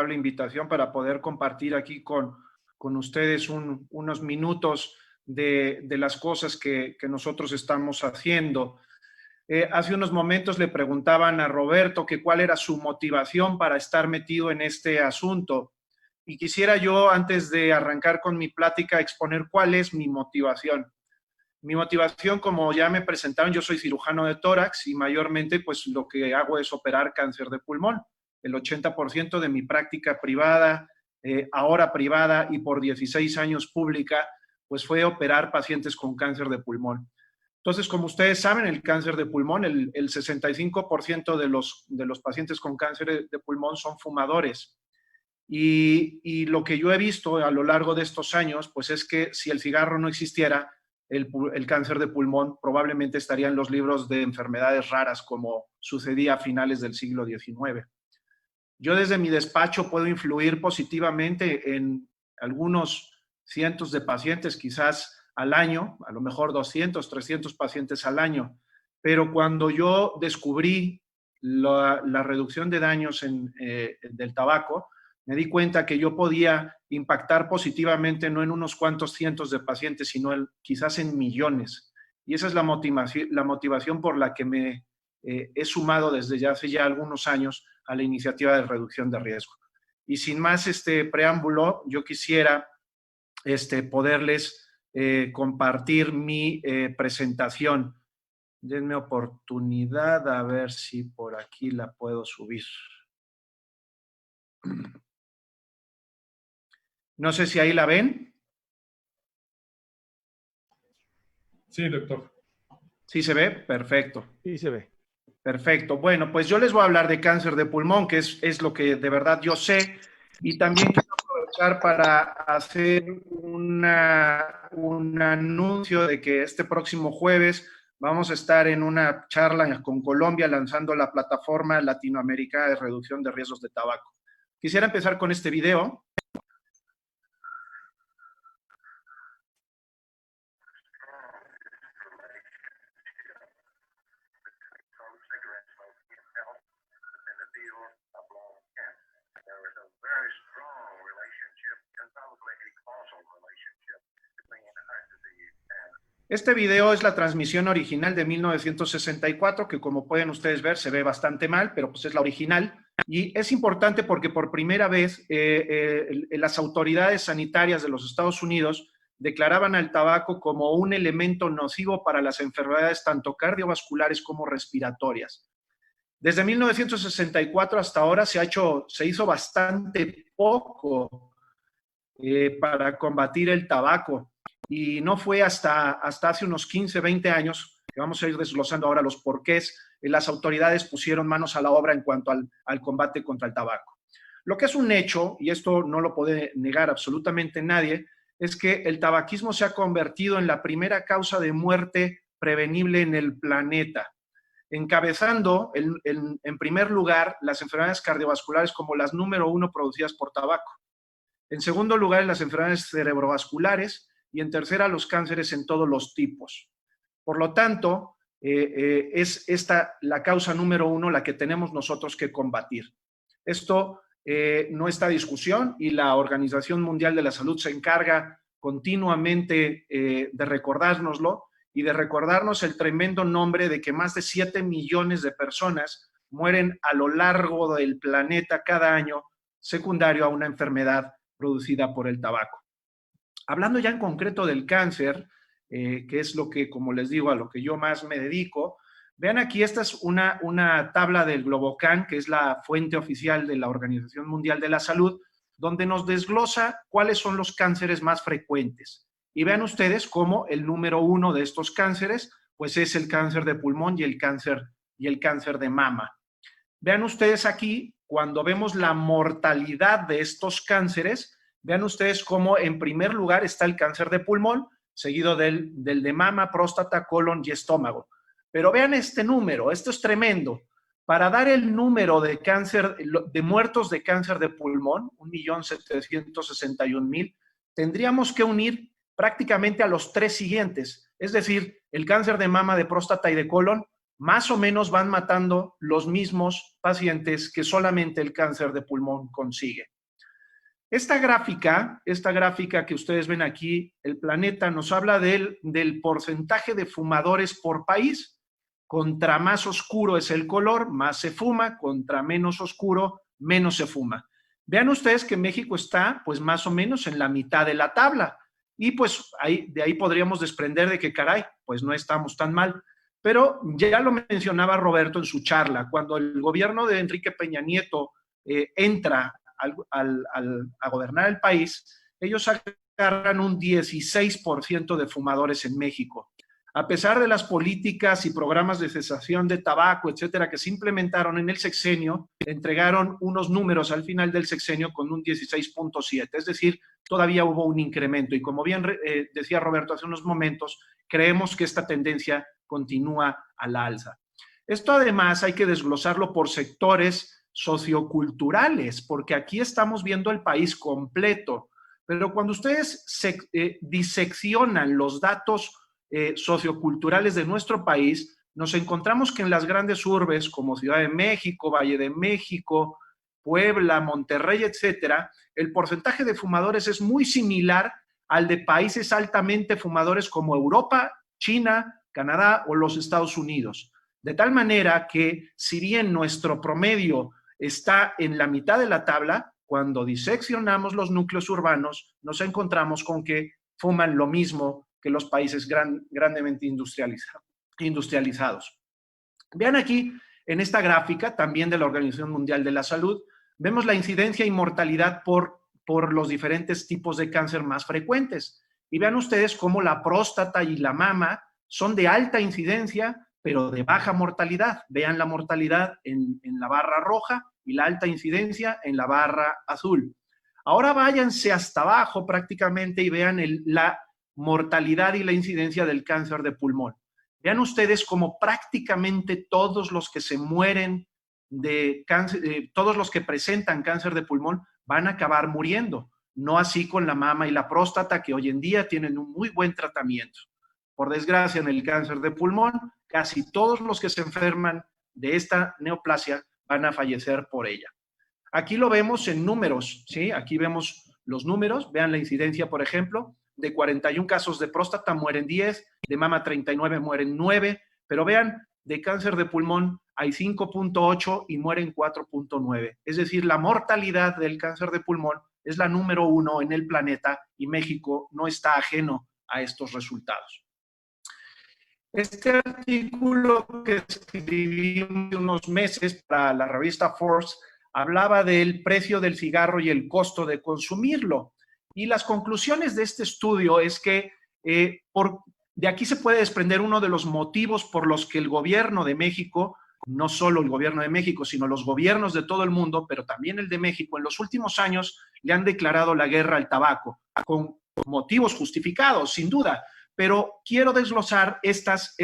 amable invitación para poder compartir aquí con ustedes unos minutos de las cosas que nosotros estamos haciendo. Hace unos momentos le preguntaban a Roberto que cuál era su motivación para estar metido en este asunto. Y quisiera yo, antes de arrancar con mi plática, exponer cuál es mi motivación. Mi motivación, como ya me presentaron, yo soy cirujano de tórax y mayormente pues lo que hago es operar cáncer de pulmón. El 80% de mi práctica privada, ahora privada y por 16 años pública, pues fue operar pacientes con cáncer de pulmón. Entonces, como ustedes saben, el cáncer de pulmón, el 65% de los pacientes con cáncer de pulmón son fumadores. Y lo que yo he visto a lo largo de estos años, pues es que si el cigarro no existiera, el cáncer de pulmón probablemente estaría en los libros de enfermedades raras, como sucedía a finales del siglo XIX. Yo desde mi despacho puedo influir positivamente en algunos cientos de pacientes, quizás al año, a lo mejor 200, 300 pacientes al año, pero cuando yo descubrí la reducción de daños del tabaco, me di cuenta que yo podía impactar positivamente no en unos cuantos cientos de pacientes, sino quizás en millones. Y esa es la motivación por la que me he sumado desde ya hace ya algunos años a la iniciativa de reducción de riesgo. Y sin más preámbulo, yo quisiera poderles compartir mi presentación. Denme oportunidad a ver si por aquí la puedo subir. No sé si ahí la ven. Sí, doctor. ¿Sí se ve? Perfecto. Sí, se ve. Perfecto. Bueno, pues yo les voy a hablar de cáncer de pulmón, que es lo que de verdad yo sé, y también quiero aprovechar para hacer un anuncio de que este próximo jueves vamos a estar en una charla con Colombia lanzando la plataforma latinoamericana de reducción de riesgos de tabaco. Quisiera empezar con este video. Este video es la transmisión original de 1964, que como pueden ustedes ver se ve bastante mal, pero pues es la original. Y es importante porque por primera vez las autoridades sanitarias de los Estados Unidos declaraban al tabaco como un elemento nocivo para las enfermedades tanto cardiovasculares como respiratorias. Desde 1964 hasta ahora se hizo bastante poco para combatir el tabaco. Y no fue hasta hace unos 15, 20 años, que vamos a ir desglosando ahora los porqués, las autoridades pusieron manos a la obra en cuanto al combate contra el tabaco. Lo que es un hecho, y esto no lo puede negar absolutamente nadie, es que el tabaquismo se ha convertido en la primera causa de muerte prevenible en el planeta, encabezando en primer lugar las enfermedades cardiovasculares como las número 1 producidas por tabaco. En segundo lugar, las enfermedades cerebrovasculares, y en tercera, los cánceres en todos los tipos. Por lo tanto, es esta la causa número 1 la que tenemos nosotros que combatir. Esto no está a discusión y la Organización Mundial de la Salud se encarga continuamente de recordárnoslo y de recordarnos el tremendo nombre de que más de 7 millones de personas mueren a lo largo del planeta cada año secundario a una enfermedad producida por el tabaco. Hablando ya en concreto del cáncer, que es lo que, como les digo, a lo que yo más me dedico, vean aquí, esta es una tabla del Globocan, que es la fuente oficial de la Organización Mundial de la Salud, donde nos desglosa cuáles son los cánceres más frecuentes. Y vean ustedes cómo el número 1 de estos cánceres, pues es el cáncer de pulmón y el cáncer de mama. Vean ustedes aquí, cuando vemos la mortalidad de estos cánceres, vean ustedes cómo en primer lugar está el cáncer de pulmón, seguido del de mama, próstata, colon y estómago. Pero vean este número, esto es tremendo. Para dar el número de muertos de cáncer de pulmón, 1.761.000, tendríamos que unir prácticamente a los 3 siguientes. Es decir, el cáncer de mama, de próstata y de colon, más o menos van matando los mismos pacientes que solamente el cáncer de pulmón consigue. Esta gráfica que ustedes ven aquí, el planeta, nos habla del porcentaje de fumadores por país. Contra más oscuro es el color, más se fuma, contra menos oscuro, menos se fuma. Vean ustedes que México está pues más o menos en la mitad de la tabla y pues de ahí podríamos desprender de que caray, pues no estamos tan mal. Pero ya lo mencionaba Roberto en su charla, cuando el gobierno de Enrique Peña Nieto entra a gobernar el país, ellos agarran un 16% de fumadores en México. A pesar de las políticas y programas de cesación de tabaco, etcétera, que se implementaron en el sexenio, entregaron unos números al final del sexenio con un 16.7, es decir, todavía hubo un incremento. Y como bien decía Roberto hace unos momentos, creemos que esta tendencia continúa a la alza. Esto además hay que desglosarlo por sectores socioculturales, porque aquí estamos viendo el país completo. Pero cuando ustedes diseccionan los datos socioculturales de nuestro país, nos encontramos que en las grandes urbes como Ciudad de México, Valle de México, Puebla, Monterrey, etcétera, el porcentaje de fumadores es muy similar al de países altamente fumadores como Europa, China, Canadá o los Estados Unidos. De tal manera que si bien nuestro promedio está en la mitad de la tabla, cuando diseccionamos los núcleos urbanos, nos encontramos con que fuman lo mismo que los países grandemente industrializados. Vean aquí en esta gráfica, también de la Organización Mundial de la Salud, vemos la incidencia y mortalidad por los diferentes tipos de cáncer más frecuentes. Y vean ustedes cómo la próstata y la mama son de alta incidencia, pero de baja mortalidad. Vean la mortalidad en la barra roja y la alta incidencia en la barra azul. Ahora váyanse hasta abajo prácticamente y vean la mortalidad y la incidencia del cáncer de pulmón. Vean ustedes cómo prácticamente todos los que se mueren de cáncer, todos los que presentan cáncer de pulmón van a acabar muriendo. No así con la mama y la próstata, que hoy en día tienen un muy buen tratamiento. Por desgracia, en el cáncer de pulmón, casi todos los que se enferman de esta neoplasia van a fallecer por ella. Aquí lo vemos en números, ¿sí? Aquí vemos los números, vean la incidencia, por ejemplo, de 41 casos de próstata mueren 10, de mama 39 mueren 9, pero vean, de cáncer de pulmón hay 5.8 y mueren 4.9. Es decir, la mortalidad del cáncer de pulmón es la número 1 en el planeta y México no está ajeno a estos resultados. Este artículo que escribí unos meses para la revista Forbes hablaba del precio del cigarro y el costo de consumirlo. Y las conclusiones de este estudio es que de aquí se puede desprender uno de los motivos por los que el gobierno de México, no solo el gobierno de México, sino los gobiernos de todo el mundo, pero también el de México, en los últimos años le han declarado la guerra al tabaco, con motivos justificados, sin duda. Pero quiero desglosar estas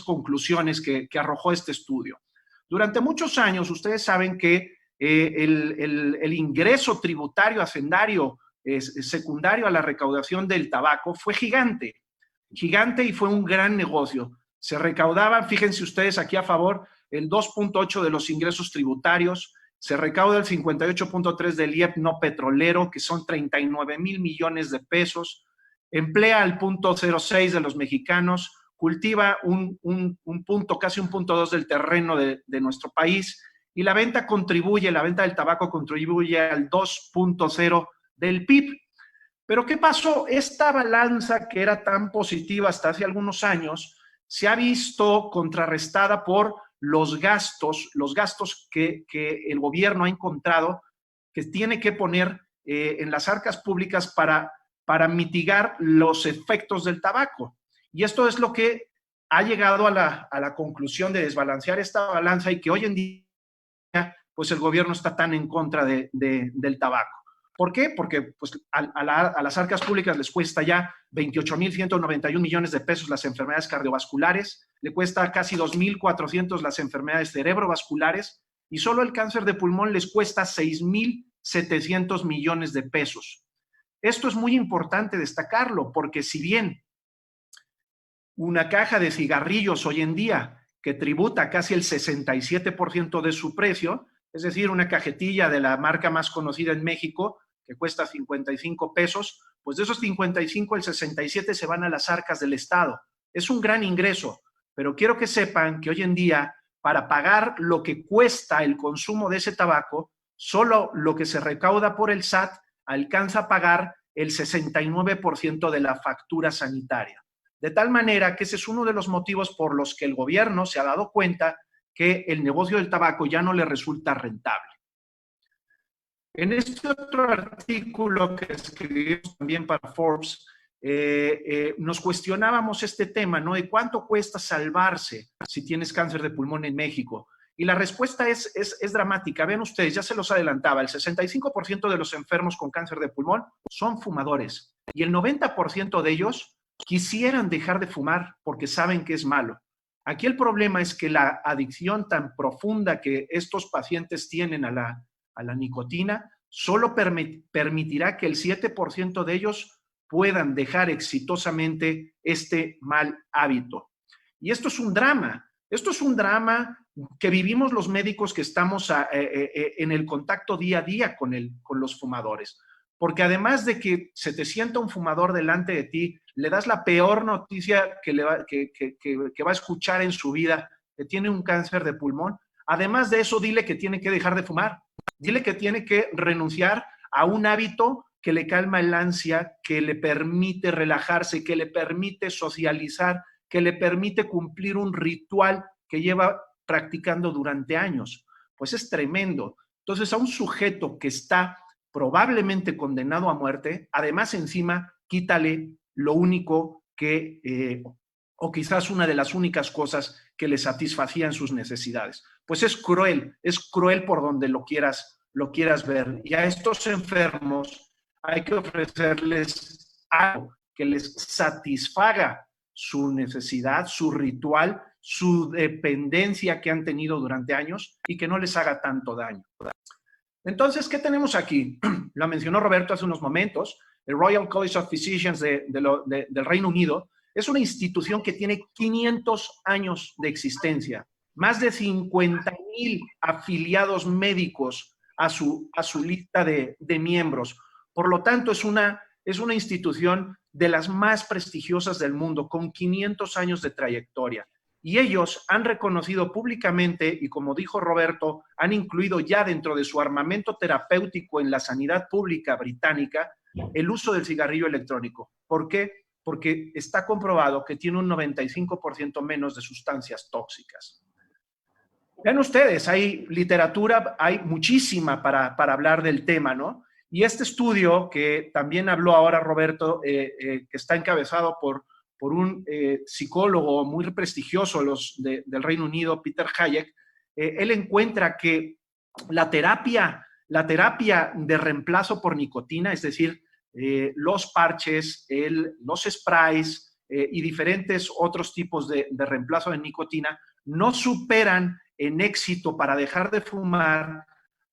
conclusiones que arrojó este estudio. Durante muchos años, ustedes saben que el ingreso tributario hacendario secundario a la recaudación del tabaco fue gigante y fue un gran negocio. Se recaudaban, fíjense ustedes aquí a favor, el 2.8 de los ingresos tributarios, se recauda el 58.3 del IEP no petrolero, que son 39 mil millones de pesos, emplea al 0.06 de los mexicanos, cultiva un punto, casi un 0.2 del terreno de nuestro país, y la venta del tabaco contribuye al 2.0 del PIB. Pero ¿qué pasó? Esta balanza que era tan positiva hasta hace algunos años, se ha visto contrarrestada por los gastos que el gobierno ha encontrado que tiene que poner en las arcas públicas para mitigar los efectos del tabaco. Y esto es lo que ha llegado a la conclusión de desbalancear esta balanza y que hoy en día pues el gobierno está tan en contra del tabaco. ¿Por qué? Porque pues, a las arcas públicas les cuesta ya 28.191 millones de pesos las enfermedades cardiovasculares, le cuesta casi 2.400 las enfermedades cerebrovasculares y solo el cáncer de pulmón les cuesta 6.700 millones de pesos. Esto es muy importante destacarlo porque si bien una caja de cigarrillos hoy en día que tributa casi el 67% de su precio, es decir, una cajetilla de la marca más conocida en México, que cuesta 55 pesos, pues de esos 55, el 67 se van a las arcas del Estado. Es un gran ingreso, pero quiero que sepan que hoy en día, para pagar lo que cuesta el consumo de ese tabaco, solo lo que se recauda por el SAT alcanza a pagar el 69% de la factura sanitaria. De tal manera que ese es uno de los motivos por los que el gobierno se ha dado cuenta que el negocio del tabaco ya no le resulta rentable. En este otro artículo que escribimos también para Forbes, nos cuestionábamos este tema, ¿no? De cuánto cuesta salvarse si tienes cáncer de pulmón en México. Y la respuesta es dramática. Vean ustedes, ya se los adelantaba, el 65% de los enfermos con cáncer de pulmón son fumadores y el 90% de ellos quisieran dejar de fumar porque saben que es malo. Aquí el problema es que la adicción tan profunda que estos pacientes tienen a la nicotina solo permitirá que el 7% de ellos puedan dejar exitosamente este mal hábito. Y esto es un drama. Esto es un drama que vivimos los médicos que estamos en el contacto día a día con los fumadores. Porque además de que se te sienta un fumador delante de ti, le das la peor noticia que va a escuchar en su vida, que tiene un cáncer de pulmón. Además de eso, dile que tiene que dejar de fumar. Dile que tiene que renunciar a un hábito que le calma el ansia, que le permite relajarse, que le permite socializar, que le permite cumplir un ritual que lleva practicando durante años. Pues es tremendo. Entonces, a un sujeto que está probablemente condenado a muerte, además encima, quítale lo único que, o quizás una de las únicas cosas que le satisfacían sus necesidades. Pues es cruel por donde lo quieras ver. Y a estos enfermos hay que ofrecerles algo que les satisfaga su necesidad, su ritual, su dependencia que han tenido durante años y que no les haga tanto daño. Entonces, ¿qué tenemos aquí? Lo mencionó Roberto hace unos momentos. El Royal College of Physicians del Reino Unido es una institución que tiene 500 años de existencia, más de 50,000 afiliados médicos a su lista de miembros. Por lo tanto, es una institución de las más prestigiosas del mundo, con 500 años de trayectoria. Y ellos han reconocido públicamente, y como dijo Roberto, han incluido ya dentro de su armamento terapéutico en la sanidad pública británica el uso del cigarrillo electrónico. ¿Por qué? Porque está comprobado que tiene un 95% menos de sustancias tóxicas. Vean ustedes, hay literatura, hay muchísima para hablar del tema, ¿no? Y este estudio, que también habló ahora Roberto, que está encabezado por un psicólogo muy prestigioso del Reino Unido, Peter Hayek, él encuentra que la terapia de reemplazo por nicotina, es decir, los parches, los sprays y diferentes otros tipos de reemplazo de nicotina, no superan en éxito para dejar de fumar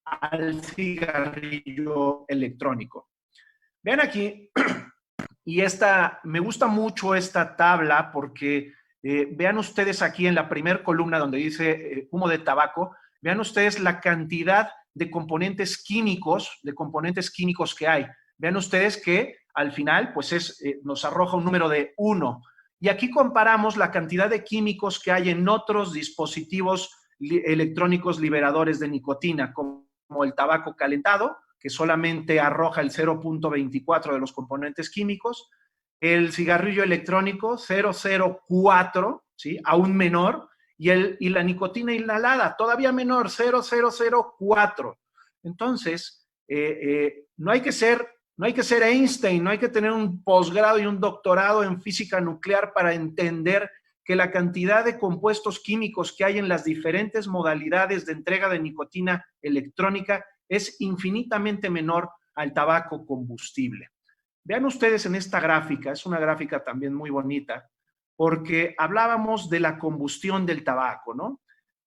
al cigarrillo electrónico. Vean aquí, y me gusta mucho esta tabla porque vean ustedes aquí en la primera columna donde dice humo de tabaco, vean ustedes la cantidad de componentes químicos que hay. Vean ustedes que al final pues nos arroja un número de 1. Y aquí comparamos la cantidad de químicos que hay en otros dispositivos electrónicos liberadores de nicotina, como el tabaco calentado, que solamente arroja el 0.24 de los componentes químicos, el cigarrillo electrónico 0.04, ¿sí? Aún menor, y la nicotina inhalada todavía menor, 0.004. Entonces, no hay que ser Einstein, no hay que tener un posgrado y un doctorado en física nuclear para entender que la cantidad de compuestos químicos que hay en las diferentes modalidades de entrega de nicotina electrónica es infinitamente menor al tabaco combustible. Vean ustedes en esta gráfica, es una gráfica también muy bonita, porque hablábamos de la combustión del tabaco, ¿no?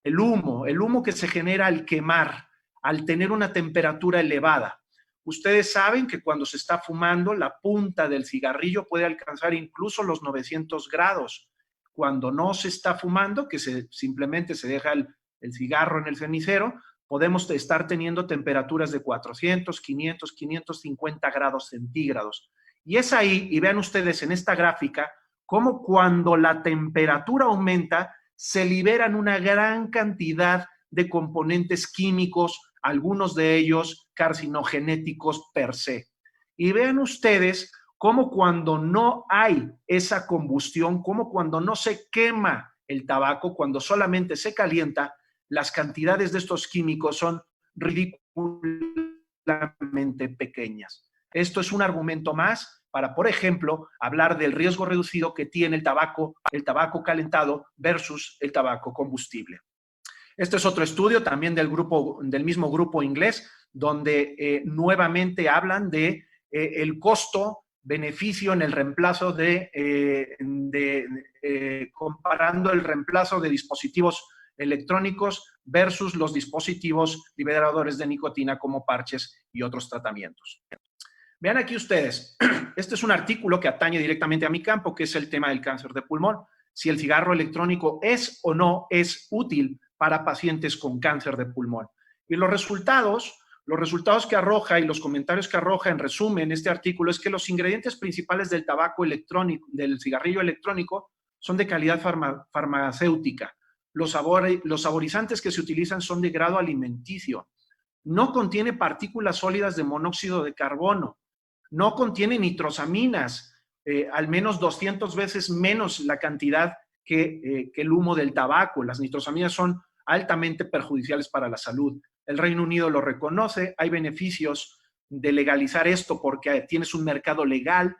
El humo que se genera al quemar, al tener una temperatura elevada. Ustedes saben que cuando se está fumando, la punta del cigarrillo puede alcanzar incluso los 900 grados. Cuando no se está fumando, que simplemente se deja el cigarro en el cenicero, podemos estar teniendo temperaturas de 400, 500, 550 grados centígrados. Y es ahí, y vean ustedes en esta gráfica, cómo cuando la temperatura aumenta, se liberan una gran cantidad de componentes químicos, algunos de ellos carcinogenéticos per se. Y vean ustedes cómo cuando no hay esa combustión, cómo cuando no se quema el tabaco, cuando solamente se calienta, las cantidades de estos químicos son ridículamente pequeñas. Esto es un argumento más para, por ejemplo, hablar del riesgo reducido que tiene el tabaco calentado versus el tabaco combustible. Este es otro estudio también del mismo grupo inglés, donde nuevamente hablan de el costo-beneficio en el reemplazo comparando el reemplazo de dispositivos electrónicos versus los dispositivos liberadores de nicotina como parches y otros tratamientos. Vean aquí ustedes, este es un artículo que atañe directamente a mi campo, que es el tema del cáncer de pulmón. Si el cigarro electrónico es o no es útil para pacientes con cáncer de pulmón. Y los resultados que arroja y los comentarios que arroja en resumen este artículo es que los ingredientes principales del tabaco electrónico, del cigarrillo electrónico, son de calidad farmacéutica. Los saborizantes que se utilizan son de grado alimenticio. No contiene partículas sólidas de monóxido de carbono. No contiene nitrosaminas, al menos 200 veces menos la cantidad que el humo del tabaco. Las nitrosaminas son altamente perjudiciales para la salud. El Reino Unido lo reconoce, hay beneficios de legalizar esto porque tienes un mercado legal.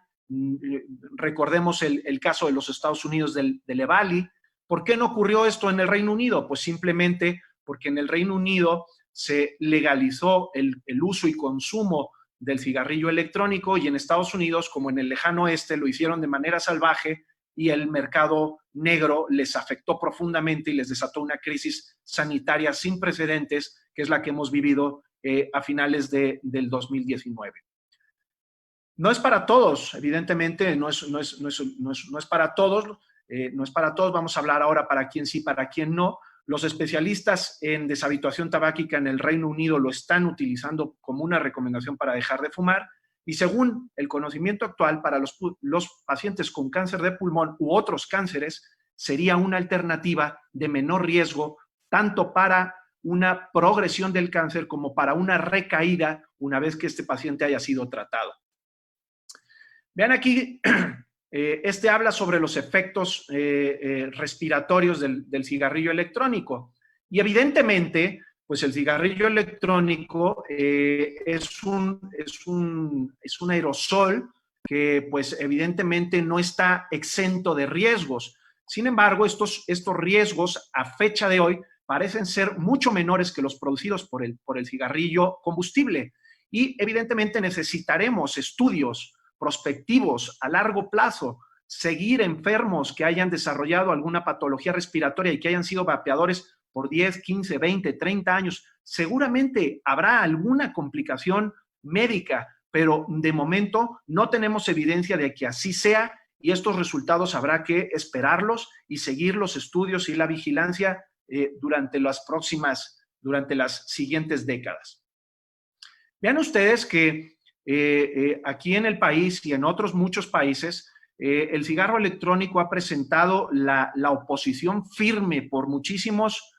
Recordemos el caso de los Estados Unidos del EVALI. ¿Por qué no ocurrió esto en el Reino Unido? Pues simplemente porque en el Reino Unido se legalizó el uso y consumo del cigarrillo electrónico y en Estados Unidos, como en el lejano oeste, lo hicieron de manera salvaje y el mercado negro les afectó profundamente y les desató una crisis sanitaria sin precedentes, que es la que hemos vivido a finales del 2019. No es para todos, evidentemente, no es para todos, no es para todos. Vamos a hablar ahora para quién sí, para quién no. Los especialistas en deshabituación tabáquica en el Reino Unido lo están utilizando como una recomendación para dejar de fumar y según el conocimiento actual, para los pacientes con cáncer de pulmón u otros cánceres, sería una alternativa de menor riesgo tanto para una progresión del cáncer como para una recaída una vez que este paciente haya sido tratado. Vean aquí, este habla sobre los efectos respiratorios del cigarrillo electrónico. Y evidentemente, pues el cigarrillo electrónico es un aerosol que pues evidentemente no está exento de riesgos. Sin embargo, estos riesgos a fecha de hoy parecen ser mucho menores que los producidos por el cigarrillo combustible. Y evidentemente necesitaremos estudios prospectivos a largo plazo, seguir enfermos que hayan desarrollado alguna patología respiratoria y que hayan sido vapeadores por 10, 15, 20, 30 años. Seguramente habrá alguna complicación médica, pero de momento no tenemos evidencia de que así sea y estos resultados habrá que esperarlos y seguir los estudios y la vigilancia durante las siguientes décadas. Vean ustedes que aquí en el país y en otros muchos países, el cigarro electrónico ha presentado la oposición firme por muchísimos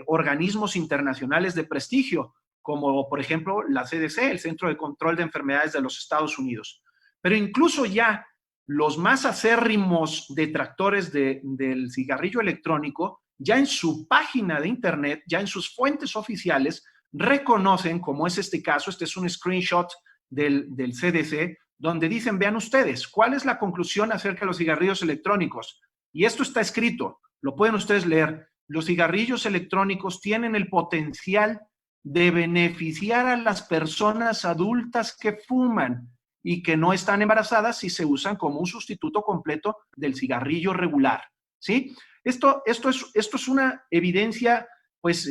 organismos internacionales de prestigio, como por ejemplo la CDC, el Centro de Control de Enfermedades de los Estados Unidos. Pero incluso ya los más acérrimos detractores del cigarrillo electrónico, ya en su página de internet, ya en sus fuentes oficiales, reconocen, como es este caso, este es un screenshot del CDC, donde dicen, vean ustedes, ¿cuál es la conclusión acerca de los cigarrillos electrónicos? Y esto está escrito, lo pueden ustedes leer. Los cigarrillos electrónicos tienen el potencial de beneficiar a las personas adultas que fuman y que no están embarazadas si se usan como un sustituto completo del cigarrillo regular, ¿sí? Esto es una evidencia, pues,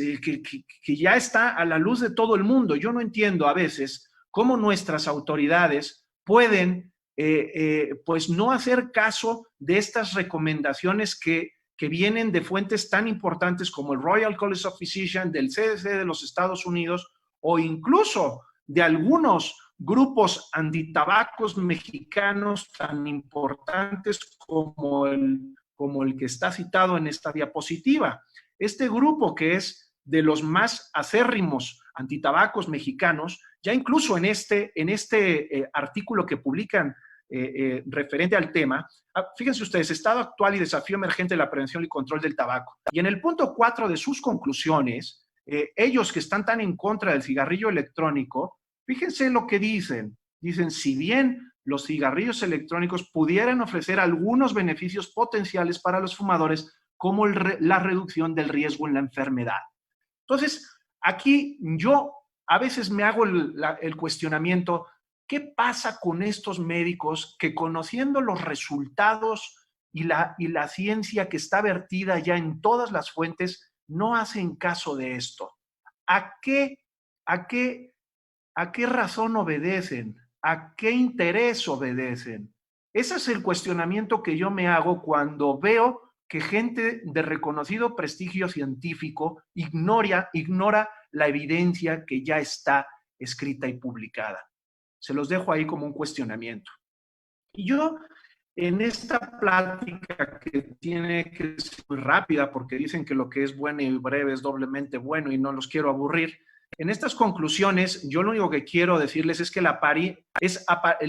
que ya está a la luz de todo el mundo. Yo no entiendo a veces cómo nuestras autoridades pueden, pues, no hacer caso de estas recomendaciones que que vienen de fuentes tan importantes como el Royal College of Physicians, del CDC de los Estados Unidos, o incluso de algunos grupos antitabacos mexicanos tan importantes como el que está citado en esta diapositiva. Este grupo, que es de los más acérrimos antitabacos mexicanos, ya incluso en este artículo que publican referente al tema, fíjense ustedes, estado actual y desafío emergente de la prevención y control del tabaco. Y en el punto 4 de sus conclusiones, ellos que están tan en contra del cigarrillo electrónico, fíjense lo que dicen. Dicen, si bien los cigarrillos electrónicos pudieran ofrecer algunos beneficios potenciales para los fumadores, como la reducción del riesgo en la enfermedad. Entonces, aquí yo a veces me hago el cuestionamiento, ¿qué pasa con estos médicos que, conociendo los resultados y la ciencia que está vertida ya en todas las fuentes, no hacen caso de esto? ¿A qué razón obedecen? ¿A qué interés obedecen? Ese es el cuestionamiento que yo me hago cuando veo que gente de reconocido prestigio científico ignora la evidencia que ya está escrita y publicada. Se los dejo ahí como un cuestionamiento. Y yo, en esta plática que tiene que ser muy rápida, porque dicen que lo que es bueno y breve es doblemente bueno y no los quiero aburrir, en estas conclusiones, yo lo único que quiero decirles es que la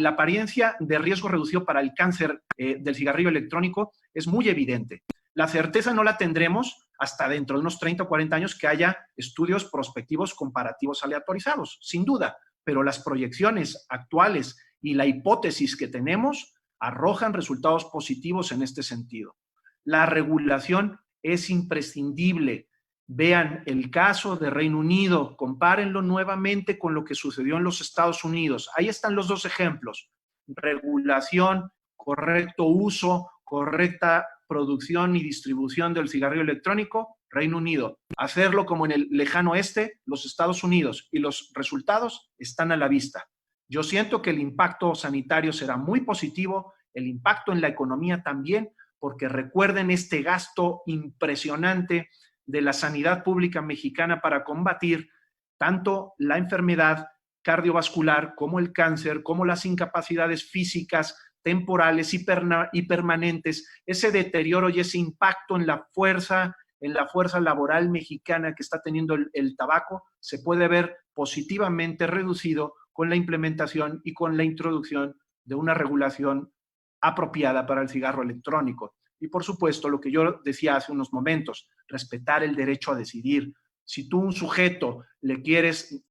apariencia de riesgo reducido para el cáncer del cigarrillo electrónico es muy evidente. La certeza no la tendremos hasta dentro de unos 30 o 40 años que haya estudios prospectivos comparativos aleatorizados, sin duda, pero las proyecciones actuales y la hipótesis que tenemos arrojan resultados positivos en este sentido. La regulación es imprescindible. Vean el caso de Reino Unido, compárenlo nuevamente con lo que sucedió en los Estados Unidos. Ahí están los dos ejemplos. Regulación, correcto uso, correcta producción y distribución del cigarrillo electrónico, Reino Unido. Hacerlo como en el lejano oeste, los Estados Unidos, y los resultados están a la vista. Yo siento que el impacto sanitario será muy positivo, el impacto en la economía también, porque recuerden este gasto impresionante de la sanidad pública mexicana para combatir tanto la enfermedad cardiovascular como el cáncer, como las incapacidades físicas, temporales y permanentes, ese deterioro y ese impacto en la fuerza laboral mexicana que está teniendo el tabaco, se puede ver positivamente reducido con la implementación y con la introducción de una regulación apropiada para el cigarro electrónico. Y por supuesto, lo que yo decía hace unos momentos, respetar el derecho a decidir. Si tú, un sujeto, le quieres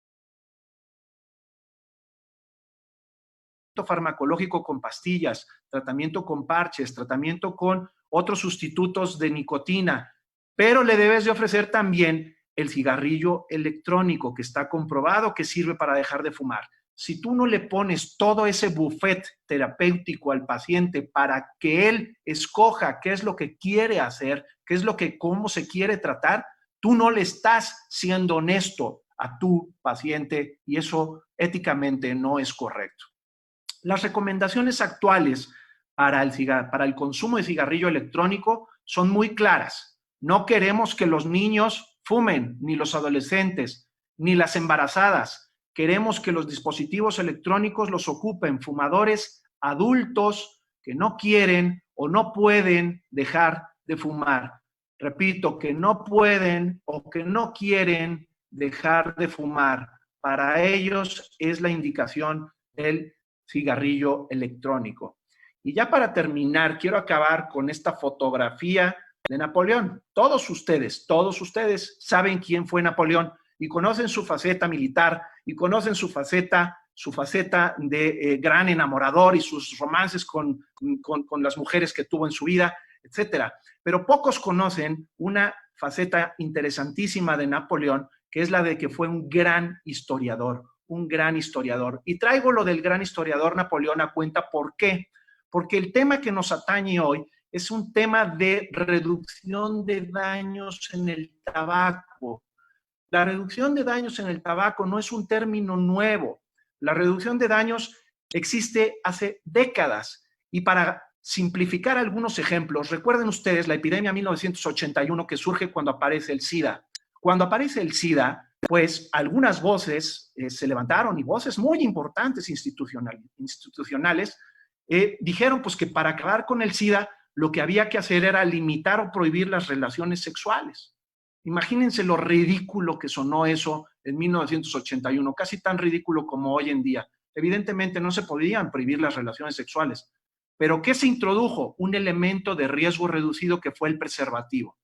farmacológico con pastillas, tratamiento con parches, tratamiento con otros sustitutos de nicotina, pero le debes de ofrecer también el cigarrillo electrónico, que está comprobado que sirve para dejar de fumar. Si tú no le pones todo ese buffet terapéutico al paciente para que él escoja qué es lo que quiere hacer, cómo se quiere tratar, tú no le estás siendo honesto a tu paciente y eso éticamente no es correcto. Las recomendaciones actuales para el consumo de cigarrillo electrónico son muy claras. No queremos que los niños fumen, ni los adolescentes, ni las embarazadas. Queremos que los dispositivos electrónicos los ocupen fumadores adultos que no quieren o no pueden dejar de fumar. Repito, que no pueden o que no quieren dejar de fumar. Para ellos es la indicación del cigarrillo electrónico. Y ya para terminar, quiero acabar con esta fotografía de Napoleón. Todos ustedes saben quién fue Napoleón y conocen su faceta militar y conocen su faceta de gran enamorador y sus romances con las mujeres que tuvo en su vida, etcétera. Pero pocos conocen una faceta interesantísima de Napoleón, que es la de que fue un gran historiador. Y traigo lo del gran historiador Napoleón a cuenta. ¿Por qué? Porque el tema que nos atañe hoy es un tema de reducción de daños en el tabaco. La reducción de daños en el tabaco no es un término nuevo. La reducción de daños existe hace décadas y para simplificar algunos ejemplos. Recuerden ustedes la epidemia 1981 que surge cuando aparece el SIDA. Cuando aparece el SIDA, pues algunas voces se levantaron, y voces muy importantes institucionales dijeron pues que para acabar con el SIDA lo que había que hacer era limitar o prohibir las relaciones sexuales. Imagínense lo ridículo que sonó eso en 1981, casi tan ridículo como hoy en día. Evidentemente no se podían prohibir las relaciones sexuales, pero ¿qué se introdujo? Un elemento de riesgo reducido que fue el preservativo.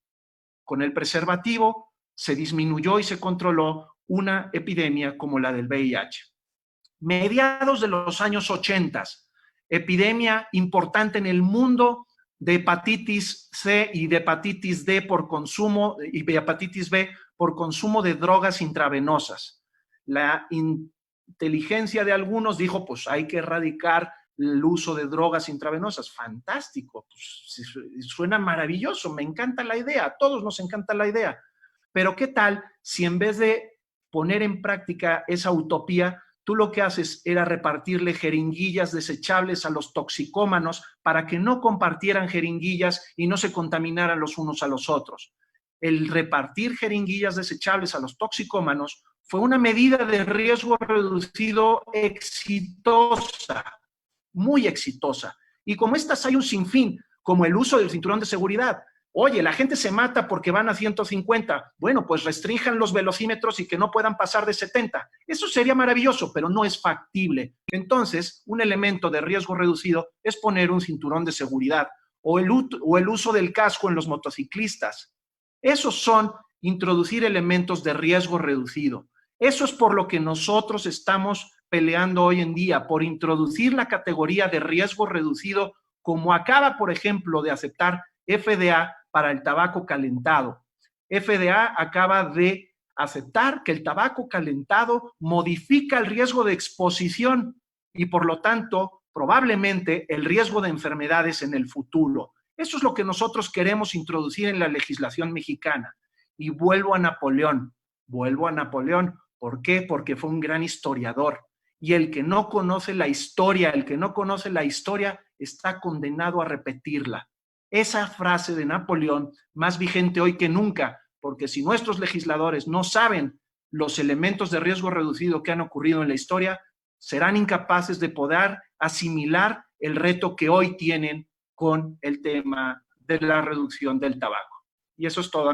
Con el preservativo se disminuyó y se controló una epidemia como la del VIH. Mediados de los años 80, epidemia importante en el mundo de hepatitis C y de hepatitis D por consumo, y de hepatitis B por consumo de drogas intravenosas. La inteligencia de algunos dijo, pues hay que erradicar el uso de drogas intravenosas. Fantástico, pues, suena maravilloso, me encanta la idea, a todos nos encanta la idea. Pero ¿qué tal si en vez de poner en práctica esa utopía, tú lo que haces era repartirle jeringuillas desechables a los toxicómanos para que no compartieran jeringuillas y no se contaminaran los unos a los otros? El repartir jeringuillas desechables a los toxicómanos fue una medida de riesgo reducido exitosa, muy exitosa. Y como estas hay un sinfín, como el uso del cinturón de seguridad. Oye, la gente se mata porque van a 150. Bueno, pues restrinjan los velocímetros y que no puedan pasar de 70. Eso sería maravilloso, pero no es factible. Entonces, un elemento de riesgo reducido es poner un cinturón de seguridad o el uso del casco en los motociclistas. Esos son introducir elementos de riesgo reducido. Eso es por lo que nosotros estamos peleando hoy en día, por introducir la categoría de riesgo reducido, como acaba, por ejemplo, de aceptar FDA para el tabaco calentado. FDA acaba de aceptar que el tabaco calentado modifica el riesgo de exposición y, por lo tanto, probablemente el riesgo de enfermedades en el futuro. Eso es lo que nosotros queremos introducir en la legislación mexicana. Y vuelvo a Napoleón. ¿Por qué? Porque fue un gran historiador. Y el que no conoce la historia, está condenado a repetirla. Esa frase de Napoleón, más vigente hoy que nunca, porque si nuestros legisladores no saben los elementos de riesgo reducido que han ocurrido en la historia, serán incapaces de poder asimilar el reto que hoy tienen con el tema de la reducción del tabaco. Y eso es todo,